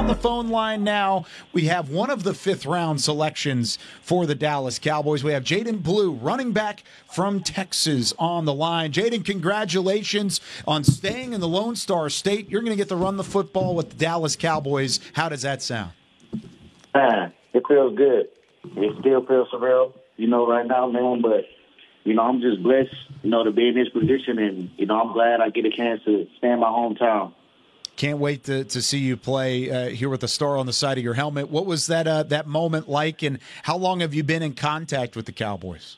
on the phone line now, we have one of the fifth-round selections for the Dallas Cowboys. We have Jaydon Blue, running back from Texas, on the line. Jaydon, congratulations on staying in the Lone Star State. You're going to get to run the football with the Dallas Cowboys. How does that sound? It feels good. It still feels surreal, right now, man, but I'm just blessed, to be in this position, and, I'm glad I get a chance to stay in my hometown. Can't wait to see you play here with the star on the side of your helmet. What was that moment like, and how long have you been in contact with the Cowboys?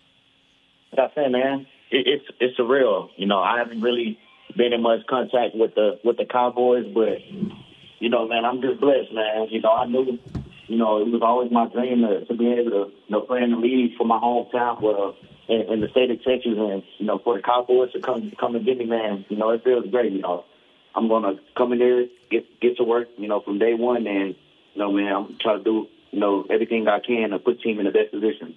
Like I said, man, it's surreal. I haven't really been in much contact with the Cowboys, but, man, I'm just blessed, man. I knew, it was always my dream to be able to, play in the league for my hometown, in the state of Texas, and, for the Cowboys to come and get me, man, it feels great, I'm going to come in there, get to work, from day one, and, man, I'm trying to do, everything I can to put the team in the best position.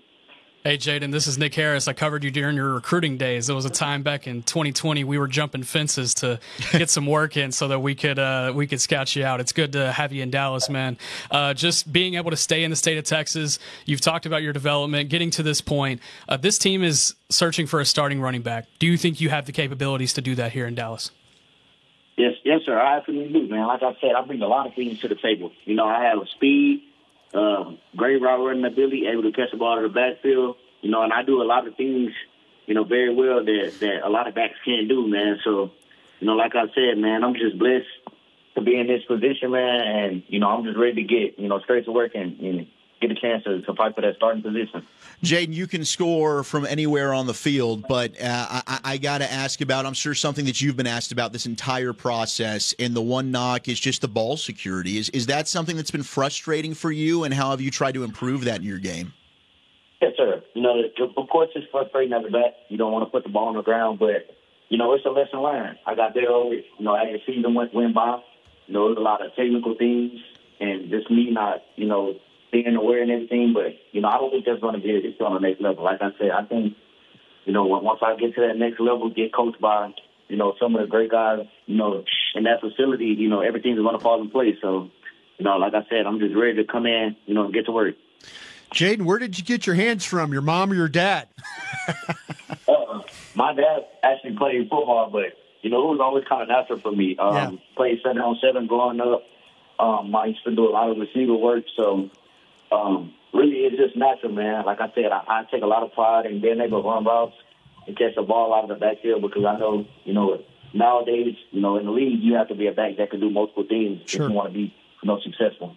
Hey, Jaydon, this is Nick Harris. I covered you during your recruiting days. There was a time back in 2020 we were jumping fences to get some work in so that we could scout you out. It's good to have you in Dallas, man. Just being able to stay in the state of Texas, you've talked about your development, getting to this point. This team is searching for a starting running back. Do you think you have the capabilities to do that here in Dallas? Yes, sir. I absolutely do, man. Like I said, I bring a lot of things to the table. I have speed, great route running ability, able to catch the ball in the backfield, and I do a lot of things, very well that a lot of backs can't do, man. So, like I said, man, I'm just blessed to be in this position, man, and, I'm just ready to get, straight to work and get a chance to fight for that starting position. Jaydon, you can score from anywhere on the field, but I got to ask about, I'm sure, something that you've been asked about this entire process, and the one knock is just the ball security. Is that something that's been frustrating for you, and how have you tried to improve that in your game? Yes, sir. Of course it's frustrating as a back. You don't want to put the ball on the ground, but, it's a lesson learned. I got there over, as the season went by, there's a lot of technical things, and just me not, being aware and everything, but, I don't think that's going to be it. It's on the next level. Like I said, I think, once I get to that next level, get coached by, some of the great guys, in that facility, everything's going to fall in place. So, like I said, I'm just ready to come in, and get to work. Jaydon, where did you get your hands from, your mom or your dad? My dad actually played football, but, it was always kind of natural for me. Played 7-on-7 growing up. I used to do a lot of receiver work, so really it's just natural, man. Like I said, I take a lot of pride in being able to run routes and catch the ball out of the backfield because I know, nowadays, in the league, you have to be a back that can do multiple things if you want to be, successful.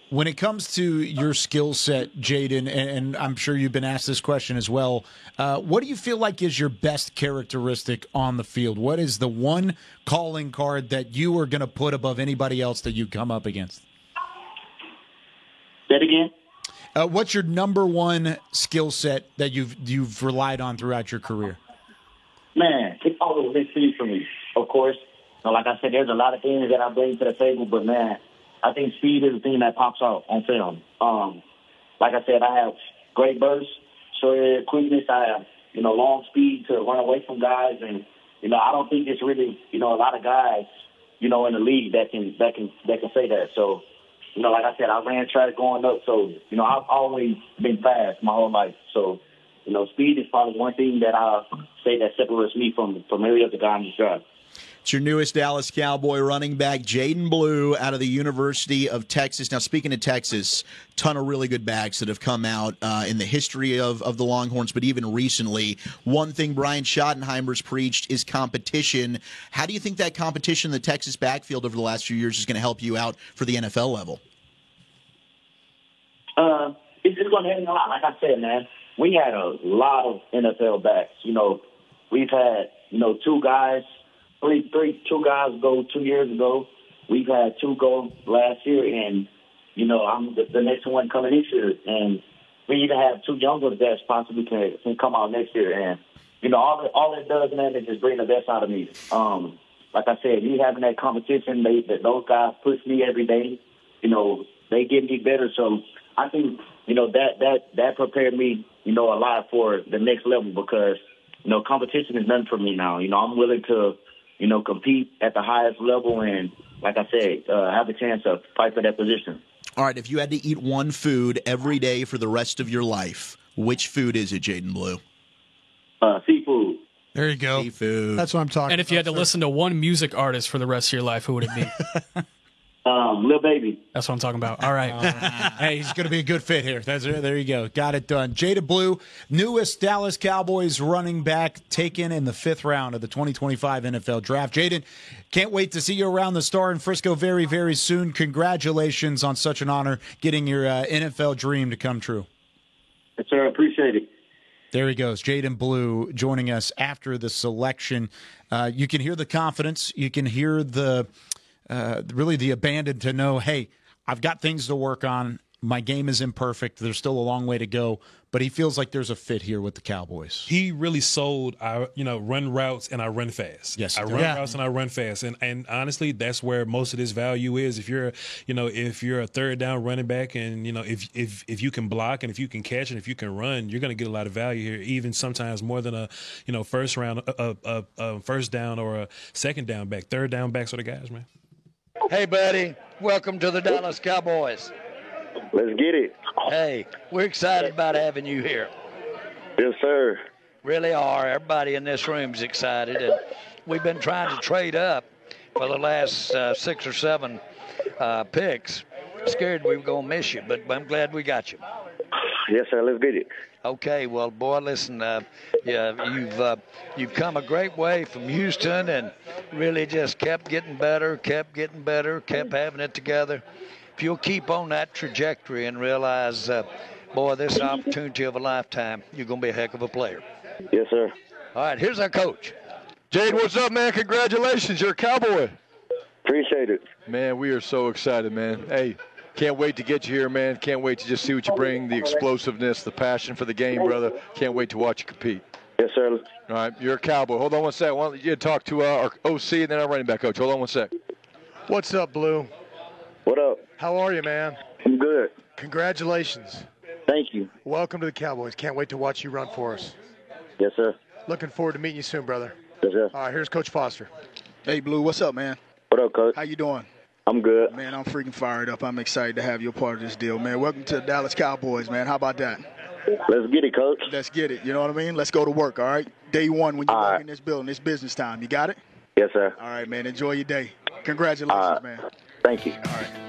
When it comes to your skill set, Jaydon, and I'm sure you've been asked this question as well, what do you feel like is your best characteristic on the field? What is the one calling card that you are going to put above anybody else that you come up against? Say it again? What's your number one skill set that you've relied on throughout your career? Man, it's always been speed for me, of course. Like I said, there's a lot of things that I bring to the table, but, man, I think speed is the thing that pops out on film. Like I said, I have great bursts, short area quickness. I have, long speed to run away from guys. And, I don't think it's really, a lot of guys, in the league that can say that. So, like I said, I ran track growing up. So, I've always been fast my whole life. So, speed is probably one thing that I say that separates me from every other guy in this draft. It's your newest Dallas Cowboy running back, Jaydon Blue, out of the University of Texas. Now, speaking of Texas, ton of really good backs that have come out in the history of the Longhorns, but even recently. One thing Brian Schottenheimer's preached is competition. How do you think that competition in the Texas backfield over the last few years is going to help you out for the NFL level? It's just going to help me a lot. Like I said, man, we had a lot of NFL backs. We've had, two guys go 2 years ago. We've had two go last year, and, I'm the next one coming this year. And we even have two younger that possibly can come out next year. And, all it does, man, is just bring the best out of me. Like I said, me having that competition, those guys push me every day. They get me better. So I think, that prepared me, a lot for the next level because, competition is nothing for me now. I'm willing to, compete at the highest level. And like I said, have a chance to fight for that position. All right, if you had to eat one food every day for the rest of your life, which food is it, Jaden Blue? Seafood. There you go. Seafood. That's what I'm talking about. And if you had to listen to one music artist for the rest of your life, who would it be? Lil Baby. That's what I'm talking about. All right. Hey, he's going to be a good fit here. There you go. Got it done. Jaden Blue, newest Dallas Cowboys running back, taken in the 5th round of the 2025 NFL Draft. Jaden, can't wait to see you around the Star in Frisco very, very soon. Congratulations on such an honor, getting your NFL dream to come true. Yes, sir. Appreciate it. There he goes, Jaden Blue, joining us after the selection. You can hear the confidence. You can hear the really the abandon to know, hey, I've got things to work on. My game is imperfect. There's still a long way to go, but he feels like there's a fit here with the Cowboys. He really sold our, run routes and I run fast. Yes, I run routes and I run fast. And honestly, that's where most of this value is. If you're, if you're a third down running back and, if you can block and if you can catch and if you can run, you're going to get a lot of value here, even sometimes more than a, first down or a second down back. Third down backs are the guys, man. Hey, buddy. Welcome to the Dallas Cowboys. Let's get it. Hey, we're excited about having you here. Yes, sir. Really are. Everybody in this room is excited. And we've been trying to trade up for the last 6 or 7 picks. Scared we were going to miss you, but I'm glad we got you. Yes, sir. Let's get it. Okay, well, boy, listen, you've come a great way from Houston and really just kept getting better, kept having it together. If you'll keep on that trajectory and realize, boy, this is an opportunity of a lifetime, you're going to be a heck of a player. Yes, sir. All right, here's our coach. Jade, what's up, man? Congratulations. You're a Cowboy. Appreciate it. Man, we are so excited, man. Hey, can't wait to get you here, man. Can't wait to just see what you bring, the explosiveness, the passion for the game, brother. Can't wait to watch you compete. Yes, sir. All right, you're a Cowboy. Hold on one sec. Why don't you talk to our OC and then our running back coach. Hold on one sec. What's up, Blue? What up? How are you, man? I'm good. Congratulations. Thank you. Welcome to the Cowboys. Can't wait to watch you run for us. Yes, sir. Looking forward to meeting you soon, brother. Yes, sir. All right, here's Coach Foster. Hey, Blue, what's up, man? What up, Coach? How you doing? I'm good. Man, I'm freaking fired up. I'm excited to have you a part of this deal, man. Welcome to the Dallas Cowboys, man. How about that? Let's get it, Coach. Let's get it. You know what I mean? Let's go to work, all right? Day one when you walk in this building, it's business time. You got it? Yes, sir. All right, man. Enjoy your day. Congratulations, man. Thank you. All right.